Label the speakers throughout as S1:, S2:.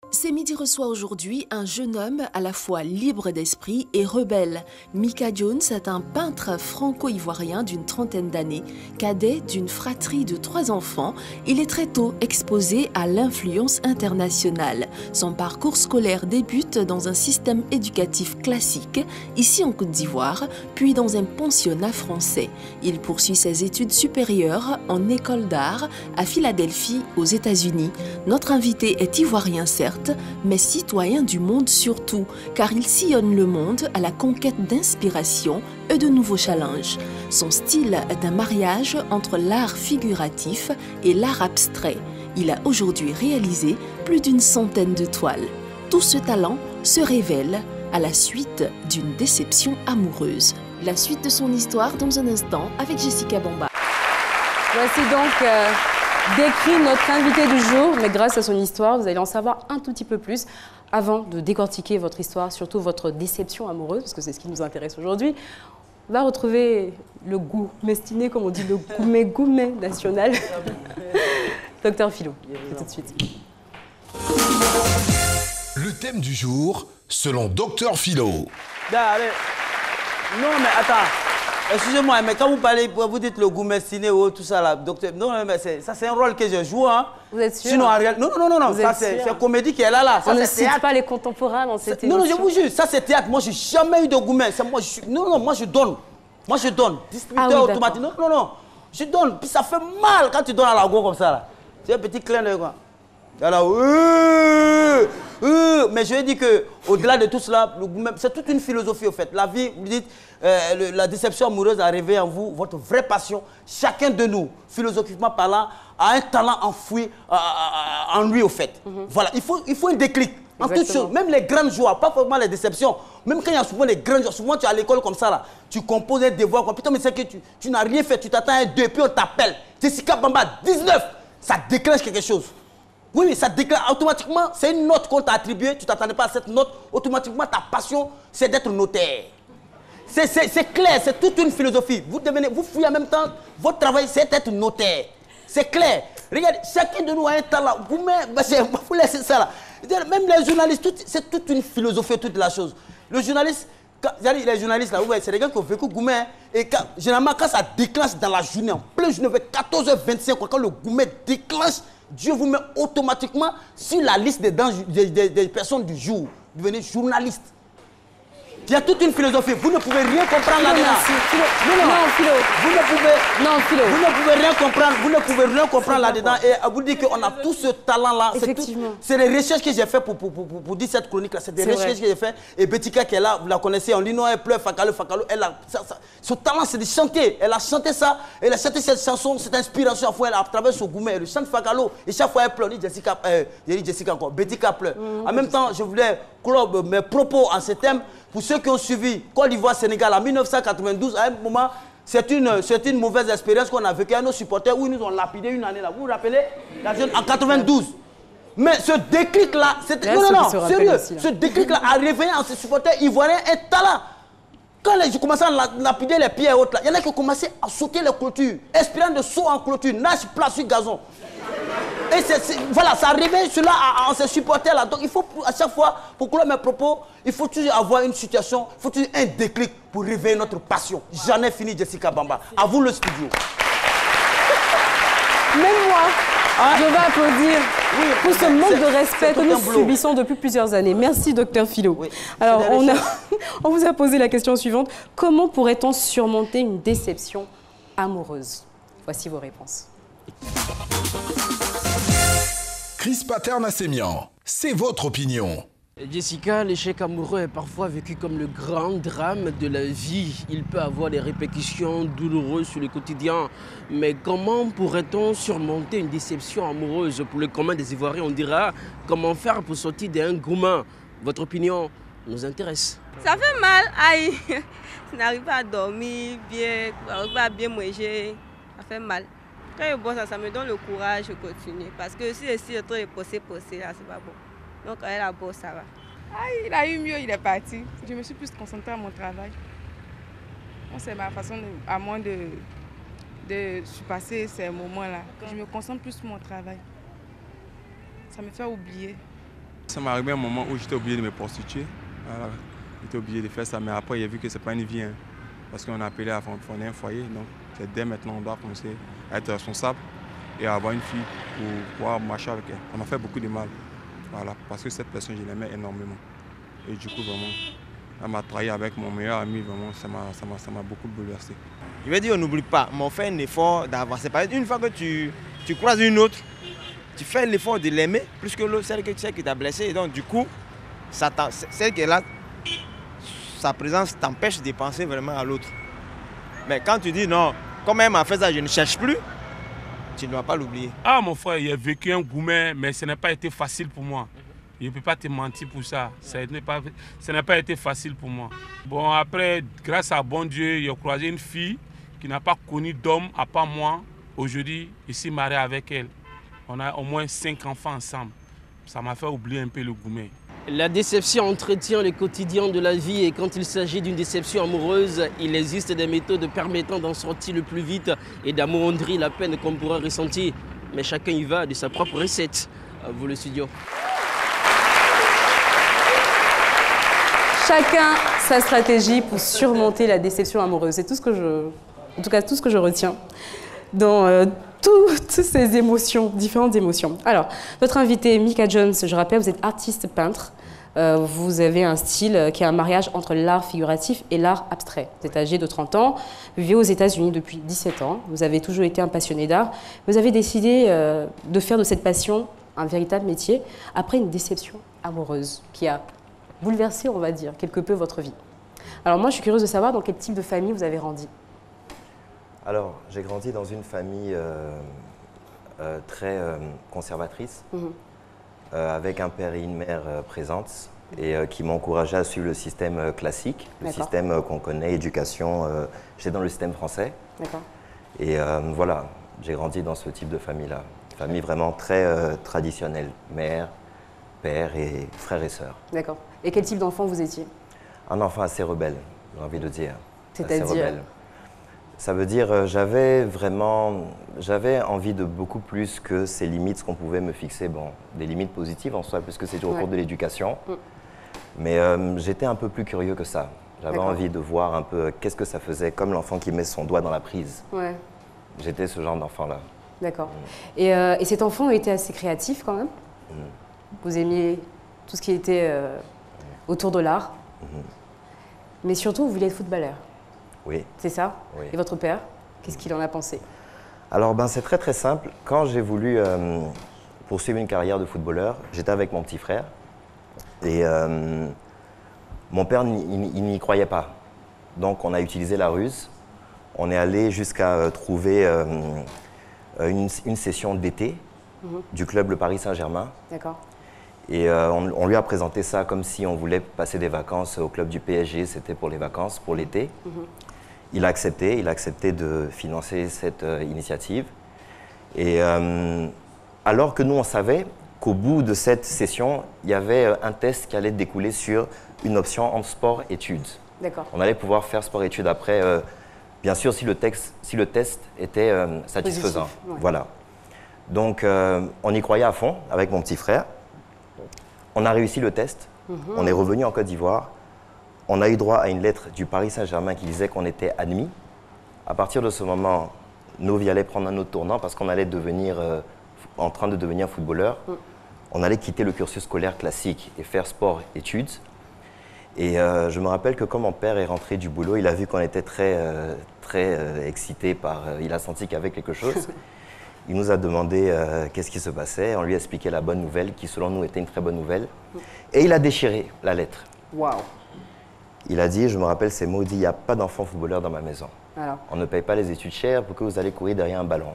S1: C'est Midi reçoit aujourd'hui un jeune homme à la fois libre d'esprit et rebelle. Mika Jones est un peintre franco-ivoirien d'une trentaine d'années, cadet d'une fratrie de 3 enfants. Il est très tôt exposé à l'influence internationale. Son parcours scolaire débute dans un système éducatif classique, ici en Côte d'Ivoire, puis dans un pensionnat français. Il poursuit ses études supérieures en école d'art à Philadelphie, aux États-Unis. Notre invité est ivoirien certes, mais citoyen du monde surtout, car il sillonne le monde à la conquête d'inspiration et de nouveaux challenges. Son style est un mariage entre l'art figuratif et l'art abstrait. Il a aujourd'hui réalisé plus d'une centaine de toiles. Tout ce talent se révèle à la suite d'une déception amoureuse. La suite de son histoire dans un instant avec Jessica Bamba.
S2: Voici donc décrit notre invité du jour, mais grâce à son histoire, vous allez en savoir un tout petit peu plus. Avant de décortiquer votre histoire, surtout votre déception amoureuse, parce que c'est ce qui nous intéresse aujourd'hui, on va retrouver le goût mestiné, comme on dit, le gourmet national. Docteur Philo, tout de suite.
S3: Le thème du jour, selon Docteur Philo.
S4: Allez. Non, mais attends. Excusez-moi, mais quand vous parlez, vous dites le goût mestiné ou tout ça, là, docteur. Non, mais ça, c'est un rôle que je joue. Hein.
S2: Vous êtes sûr?
S4: Sinon, en réalité. Non. Ça, c'est comédie qui est là. Ça,
S2: on ne cite pas les contemporains dans cette émission.
S4: Non, je vous jure, ça, c'est théâtre. Moi, je n'ai jamais eu de gourmet. Non, moi, je donne. Moi, je donne. Distributeur automatique. Non. Je donne. Puis ça fait mal quand tu donnes à la go comme ça, là. C'est un petit clin d'œil, quoi. Alors, mais je vais dire qu'au-delà de tout cela, c'est toute une philosophie au fait. La vie, vous dites, la déception amoureuse a réveillé en vous votre vraie passion. Chacun de nous, philosophiquement parlant, a un talent enfoui en lui au fait. Voilà, il faut un déclic. En toute chose, même les grandes joies, pas forcément les déceptions. Même quand il y a souvent les grandes joies, souvent tu es à l'école comme ça, là, tu composes un devoir, quoi. Putain, mais c'est que tu n'as rien fait, tu t'attends à un 2, puis on t'appelle. Jessica Bamba, 19, ça déclenche quelque chose. Oui, ça déclare automatiquement, c'est une note qu'on t'a attribuée, tu ne t'attendais pas à cette note, automatiquement ta passion, c'est d'être notaire. C'est clair, c'est toute une philosophie. Vous fouillez en même temps, votre travail, c'est d'être notaire. C'est clair. Regardez, chacun de nous a un talent. Vous laissez ça là. Même les journalistes, c'est toute une philosophie, toute la chose. Le journaliste, les journalistes là, c'est des gars qui ont vécu Goumet. Et généralement, quand ça déclenche dans la journée, en pleine journée, vers 14h25, quand le Goumet déclenche, Dieu vous met automatiquement sur la liste des personnes du jour. Vous devenez journaliste. Il y a toute une philosophie. Vous ne pouvez rien comprendre là-dedans.
S2: Philo.
S4: Vous ne pouvez rien comprendre. Vous ne pouvez rien comprendre là-dedans. Et à vous dire qu'on a tout ce talent-là. C'est les recherches que j'ai fait pour dire cette chronique-là. C'est des recherches que j'ai fait. Et Betika qui est là, vous la connaissez. On dit non, elle pleure, Fakalo. Son talent, c'est de chanter. Elle a chanté ça. Elle a chanté cette chanson, cette inspiration à travers son gourmet. Elle chante Fakalo. Et chaque fois, elle pleure. Jessica encore. Betika pleure. En même temps, je voulais clore mes propos en ce thème. Pour ceux qui ont suivi Côte d'Ivoire-Sénégal en 1992, à un moment, c'est une mauvaise expérience qu'on a vécue à nos supporters où ils nous ont lapidé une année là. Vous vous rappelez? En 92. Mais ce déclic-là, non, sérieux, ce déclic-là a réveillé en ces supporters ivoiriens un talent. Quand j'ai commencé à lapider les pieds et autres, il y en a qui ont commencé à sauter les clôtures, espérant de saut en clôture, nage plat sur gazon. Et voilà, ça réveille cela en ces supporters-là. Donc il faut, à chaque fois, pour clore mes propos, il faut toujours avoir une situation, il faut toujours un déclic pour réveiller notre passion. J'en ai fini, Jessica Bamba. À vous le studio.
S2: Même moi, je vais applaudir pour ce manque de respect que nous subissons depuis plusieurs années. Merci, docteur Philo. Oui, alors, on vous a posé la question suivante. Comment pourrait-on surmonter une déception amoureuse? Voici vos réponses.
S3: Chris Paternassemian, c'est votre opinion.
S5: Jessica, l'échec amoureux est parfois vécu comme le grand drame de la vie. Il peut avoir des répercussions douloureuses sur le quotidien. Mais comment pourrait-on surmonter une déception amoureuse? Pour le commun des Ivoiriens, on dira comment faire pour sortir d'un gourmand. Votre opinion nous intéresse.
S6: Ça fait mal, aïe. Je n'arrive pas à dormir bien, je n'arrive pas à bien manger. Ça fait mal. Quand je bosse, ça me donne le courage de continuer. Parce que si je suis en train de poser là, c'est pas bon. Donc quand elle a bosse, ça va.
S7: Ah, il a eu mieux, il est parti. Je me suis plus concentrée à mon travail. C'est ma façon à moi de surpasser ces moments-là. Je me concentre plus sur mon travail. Ça me fait oublier.
S8: Ça m'est arrivé un moment où j'étais obligé de me prostituer. Voilà. J'étais obligé de faire ça, mais après, j'ai vu que ce n'est pas une vie. Hein, parce qu'on a appelé à fonder un foyer. Donc, c'est dès maintenant on doit commencer à être responsable et à avoir une fille pour pouvoir marcher avec elle. Ça m'a fait beaucoup de mal. Voilà, parce que cette personne, je l'aimais énormément. Et du coup, vraiment, elle m'a trahi avec mon meilleur ami. Vraiment, ça m'a beaucoup bouleversé.
S9: Je vais dire, on n'oublie pas, mais on fait un effort d'avancer. Une fois que tu croises une autre, tu fais l'effort de l'aimer plus que l'autre, celle que tu sais qui t'a blessé. Et donc, du coup, celle qui est là, sa présence t'empêche de penser vraiment à l'autre. Mais quand tu dis non, comme elle m'a fait ça, je ne cherche plus, tu ne dois pas l'oublier.
S10: Ah, mon frère, j'ai vécu un gourmet, mais ce n'a pas été facile pour moi. Je ne peux pas te mentir pour ça. Ça n'a pas été facile pour moi. Bon, après, grâce à bon Dieu, j'ai croisé une fille qui n'a pas connu d'homme à part moi. Aujourd'hui, je suis marié avec elle. On a au moins 5 enfants ensemble. Ça m'a fait oublier un peu le gourmet.
S5: La déception entretient le quotidien de la vie et quand il s'agit d'une déception amoureuse, il existe des méthodes permettant d'en sortir le plus vite et d'amoindrir la peine qu'on pourra ressentir. Mais chacun y va de sa propre recette. À vous le studio.
S2: Chacun sa stratégie pour surmonter la déception amoureuse. C'est tout ce que tout ce que je retiens dans toutes ces émotions, différentes émotions. Alors, notre invité, Mika Jones, je rappelle, vous êtes artiste peintre. Vous avez un style qui est un mariage entre l'art figuratif et l'art abstrait. Vous êtes âgé de 30 ans, vous vivez aux États-Unis depuis 17 ans. Vous avez toujours été un passionné d'art. Vous avez décidé de faire de cette passion un véritable métier après une déception amoureuse qui a bouleversé, on va dire, quelque peu votre vie. Alors moi, je suis curieuse de savoir dans quel type de famille vous avez grandi.
S11: Alors, j'ai grandi dans une famille très conservatrice, avec un père et une mère présentes et qui m'encourageaient à suivre le système classique, le système qu'on connaît, éducation. J'étais dans le système français. Et voilà, j'ai grandi dans ce type de famille-là. Famille vraiment très traditionnelle, mère, père et frères et sœurs. D'accord.
S2: Et quel type d'enfant vous étiez?
S11: Un enfant assez rebelle, j'ai envie de dire.
S2: C'est-à-dire?
S11: Ça veut dire j'avais envie de beaucoup plus que ces limites qu'on pouvait me fixer. Bon, des limites positives en soi, puisque c'est au cours de l'éducation. Mais j'étais un peu plus curieux que ça. J'avais envie de voir un peu qu'est-ce que ça faisait, comme l'enfant qui met son doigt dans la prise. J'étais ce genre d'enfant-là.
S2: D'accord. Et cet enfant était assez créatif quand même? Vous aimiez tout ce qui était autour de l'art. Mais surtout, vous vouliez être footballeur.
S11: Oui.
S2: C'est ça?
S11: Oui.
S2: Et votre père, qu'est-ce qu'il en a pensé?
S11: Alors, c'est très très simple. Quand j'ai voulu poursuivre une carrière de footballeur, j'étais avec mon petit frère. Et mon père, il n'y croyait pas. Donc, on a utilisé la ruse. On est allé jusqu'à trouver une session d'été du club Le Paris Saint-Germain.
S2: D'accord.
S11: Et on lui a présenté ça comme si on voulait passer des vacances au club du PSG. C'était pour les vacances, pour l'été. Il a accepté de financer cette initiative. Et alors que nous, on savait qu'au bout de cette session, il y avait un test qui allait découler sur une option entre sport-études.
S2: D'accord.
S11: On allait pouvoir faire sport-études après, bien sûr, si le test était satisfaisant.
S2: Positif, ouais.
S11: Voilà. Donc, on y croyait à fond avec mon petit frère. On a réussi le test. On est revenu en Côte d'Ivoire. On a eu droit à une lettre du Paris Saint-Germain qui disait qu'on était admis. À partir de ce moment, nos vies allaient prendre un autre tournant parce qu'on allait devenir, en train de devenir footballeur. On allait quitter le cursus scolaire classique et faire sport-études. Et je me rappelle que quand mon père est rentré du boulot, il a vu qu'on était très excités par... il a senti qu'il y avait quelque chose. Il nous a demandé qu'est-ce qui se passait. On lui a expliqué la bonne nouvelle, qui selon nous était une très bonne nouvelle. Et il a déchiré la lettre.
S2: Waouh.
S11: Il a dit, je me rappelle ces mots, il dit, il n'y a pas d'enfant footballeur dans ma maison.
S2: Alors.
S11: On ne paye pas les études chères pour que vous allez courir derrière un ballon.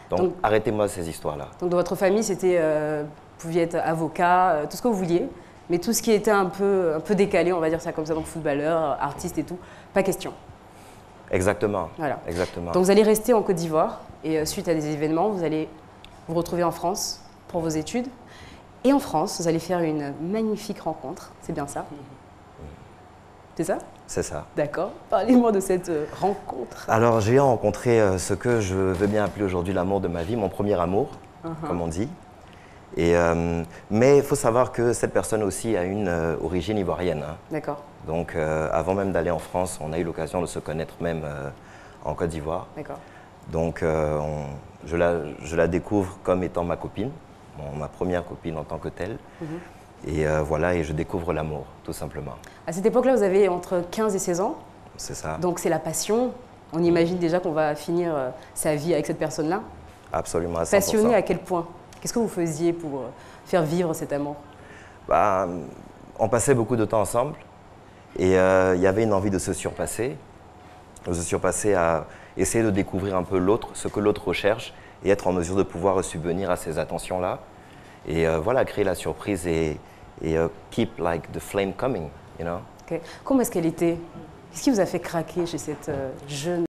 S11: Donc arrêtez-moi ces histoires-là.
S2: Donc dans votre famille, c'était, vous pouviez être avocat, tout ce que vous vouliez, mais tout ce qui était un peu décalé, on va dire ça comme ça, donc footballeur, artiste et tout, pas question.
S11: Exactement.
S2: Voilà.
S11: Exactement.
S2: Donc vous allez rester en Côte d'Ivoire et suite à des événements, vous allez vous retrouver en France pour vos études. Et en France, vous allez faire une magnifique rencontre, c'est bien ça? C'est ça?
S11: C'est ça.
S2: D'accord. Parlez-moi de cette rencontre.
S11: Alors, j'ai rencontré ce que je veux bien appeler aujourd'hui l'amour de ma vie, mon premier amour, comme on dit. Mais il faut savoir que cette personne aussi a une origine ivoirienne. Hein.
S2: D'accord.
S11: Donc, avant même d'aller en France, on a eu l'occasion de se connaître même en Côte d'Ivoire.
S2: D'accord.
S11: Donc, je la découvre comme étant ma copine, ma première copine en tant que telle. Et voilà, et je découvre l'amour, tout simplement.
S2: À cette époque-là, vous avez entre 15 et 16 ans.
S11: C'est ça.
S2: Donc, c'est la passion. On imagine déjà qu'on va finir sa vie avec cette personne-là.
S11: Absolument, à 100%.
S2: Passionné à quel point? Qu'est-ce que vous faisiez pour faire vivre cet amour?
S11: Bah, on passait beaucoup de temps ensemble et il y avait une envie de se surpasser à essayer de découvrir un peu l'autre, ce que l'autre recherche et être en mesure de pouvoir subvenir à ces attentions-là. Et voilà, créer la surprise et keep like the flame coming, you know.
S2: Okay. Comment est-ce qu'elle était? Qu'est-ce qui vous a fait craquer chez cette jeune